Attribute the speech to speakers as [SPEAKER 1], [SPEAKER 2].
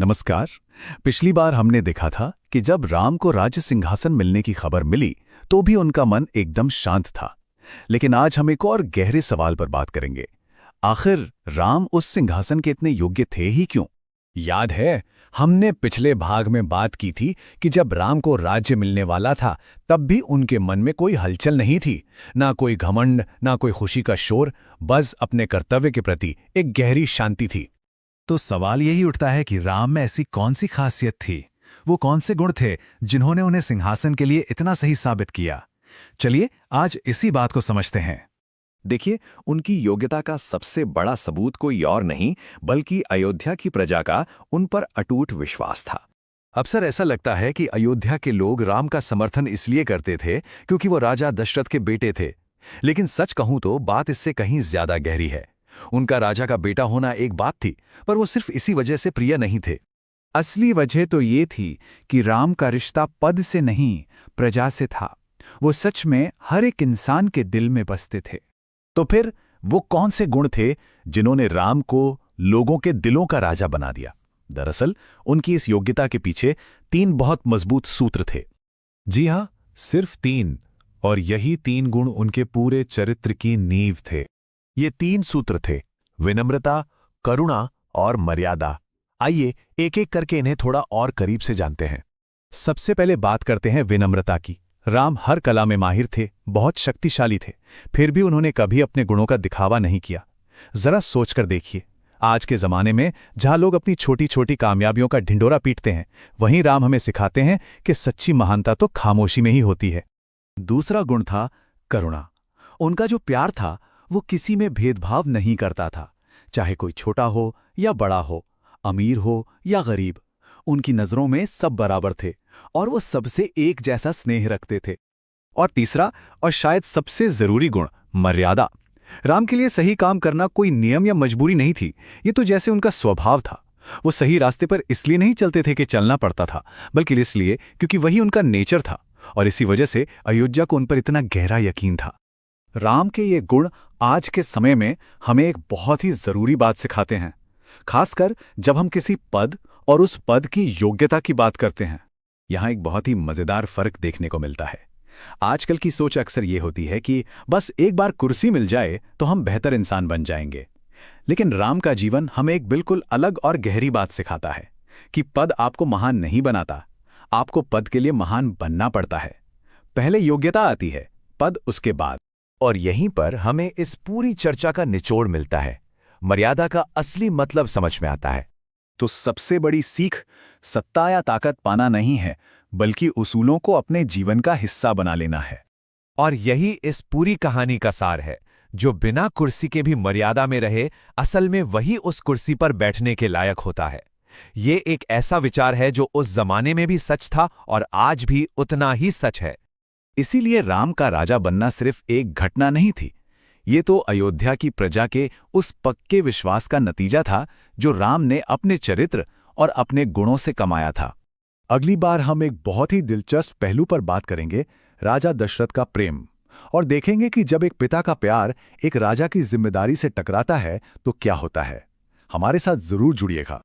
[SPEAKER 1] नमस्कार। पिछली बार हमने देखा था कि जब राम को राज्य सिंहासन मिलने की खबर मिली तो भी उनका मन एकदम शांत था। लेकिन आज हम एक और गहरे सवाल पर बात करेंगे। आखिर राम उस सिंहासन के इतने योग्य थे ही क्यों?
[SPEAKER 2] याद है, हमने पिछले भाग में बात की थी कि जब राम को राज्य मिलने वाला था तब भी उनके मन में कोई हलचल नहीं थी। ना कोई घमंड, ना कोई खुशी का शोर, बस अपने कर्तव्य के प्रति एक गहरी शांति थी।
[SPEAKER 3] तो सवाल यही उठता है कि राम में ऐसी कौन सी खासियत थी, वो कौन से गुण थे जिन्होंने उन्हें सिंहासन के लिए इतना सही साबित किया। चलिए आज इसी बात को समझते हैं।
[SPEAKER 4] देखिए, उनकी योग्यता का सबसे बड़ा सबूत कोई और नहीं बल्कि अयोध्या की प्रजा का उन पर अटूट विश्वास था।
[SPEAKER 3] अक्सर ऐसा लगता है कि अयोध्या के लोग राम का समर्थन इसलिए करते थे क्योंकि वो राजा दशरथ के बेटे थे, लेकिन सच कहूं तो बात इससे कहीं ज्यादा गहरी है। उनका राजा का बेटा होना एक बात थी, पर वो सिर्फ इसी वजह से प्रिय नहीं थे।
[SPEAKER 5] असली वजह तो ये थी कि राम का रिश्ता पद से नहीं, प्रजा से था। वो सच में हर एक इंसान के दिल में बसते थे।
[SPEAKER 1] तो फिर वो कौन से गुण थे जिन्होंने राम को लोगों के दिलों का राजा बना दिया? दरअसल उनकी इस योग्यता के पीछे 3 बहुत मजबूत सूत्र थे।
[SPEAKER 3] जी हां, सिर्फ 3, और यही 3 गुण उनके पूरे चरित्र की नींव थे।
[SPEAKER 1] ये 3 सूत्र थे: विनम्रता, करुणा और मर्यादा। आइए एक एक करके इन्हें थोड़ा और करीब से जानते हैं। सबसे पहले बात करते हैं विनम्रता की। राम हर कला में माहिर थे, बहुत शक्तिशाली थे, फिर भी उन्होंने कभी अपने गुणों का दिखावा नहीं किया। जरा सोचकर देखिए, आज के जमाने में जहां लोग अपनी छोटी छोटी कामयाबियों का ढिंडोरा पीटते हैं, वहीं राम हमें सिखाते हैं कि सच्ची महानता तो खामोशी में ही होती है। दूसरा गुण था करुणा। उनका जो प्यार था वो किसी में भेदभाव नहीं करता था, चाहे कोई छोटा हो या बड़ा हो, अमीर हो या गरीब। उनकी नजरों में सब बराबर थे और वो सबसे एक जैसा स्नेह रखते थे। और तीसरा और शायद सबसे जरूरी गुण, मर्यादा। राम के लिए सही काम करना कोई नियम या मजबूरी नहीं थी, ये तो जैसे उनका स्वभाव था। वो सही रास्ते पर इसलिए नहीं चलते थे कि चलना पड़ता था, बल्कि इसलिए क्योंकि वही उनका नेचर था, और इसी वजह से अयोध्या को उन पर इतना गहरा यकीन था। राम के ये गुण आज के समय में हमें एक बहुत ही जरूरी बात सिखाते हैं, खासकर जब हम किसी पद और उस पद की योग्यता की बात करते हैं। यहां एक बहुत ही मजेदार फर्क देखने को मिलता है। आजकल की सोच अक्सर ये होती है कि बस एक बार कुर्सी मिल जाए तो हम बेहतर इंसान बन जाएंगे। लेकिन राम का जीवन हमें एक बिल्कुल अलग और गहरी बात सिखाता है कि पद आपको महान नहीं बनाता, आपको पद के लिए महान बनना पड़ता है। पहले योग्यता आती है, पद उसके बाद।
[SPEAKER 2] और यहीं पर हमें इस पूरी चर्चा का निचोड़ मिलता है। मर्यादा का असली मतलब समझ में आता है।
[SPEAKER 1] तो सबसे बड़ी सीख सत्ता या ताकत पाना नहीं है, बल्कि उसूलों को अपने जीवन का हिस्सा बना लेना है।
[SPEAKER 2] और यही इस पूरी कहानी का सार है। जो बिना कुर्सी के भी मर्यादा में रहे, असल में वही उस कुर्सी पर बैठने के लायक होता है। ये एक ऐसा विचार है जो उस जमाने में भी सच था और आज भी उतना ही सच है।
[SPEAKER 1] इसीलिए राम का राजा बनना सिर्फ एक घटना नहीं थी, ये तो अयोध्या की प्रजा के उस पक्के विश्वास का नतीजा था जो राम ने अपने चरित्र और अपने गुणों से कमाया था। अगली बार हम एक बहुत ही दिलचस्प पहलू पर बात करेंगे, राजा दशरथ का प्रेम, और देखेंगे कि जब एक पिता का प्यार एक राजा की जिम्मेदारी से टकराता है तो क्या होता है। हमारे साथ जरूर जुड़िएगा।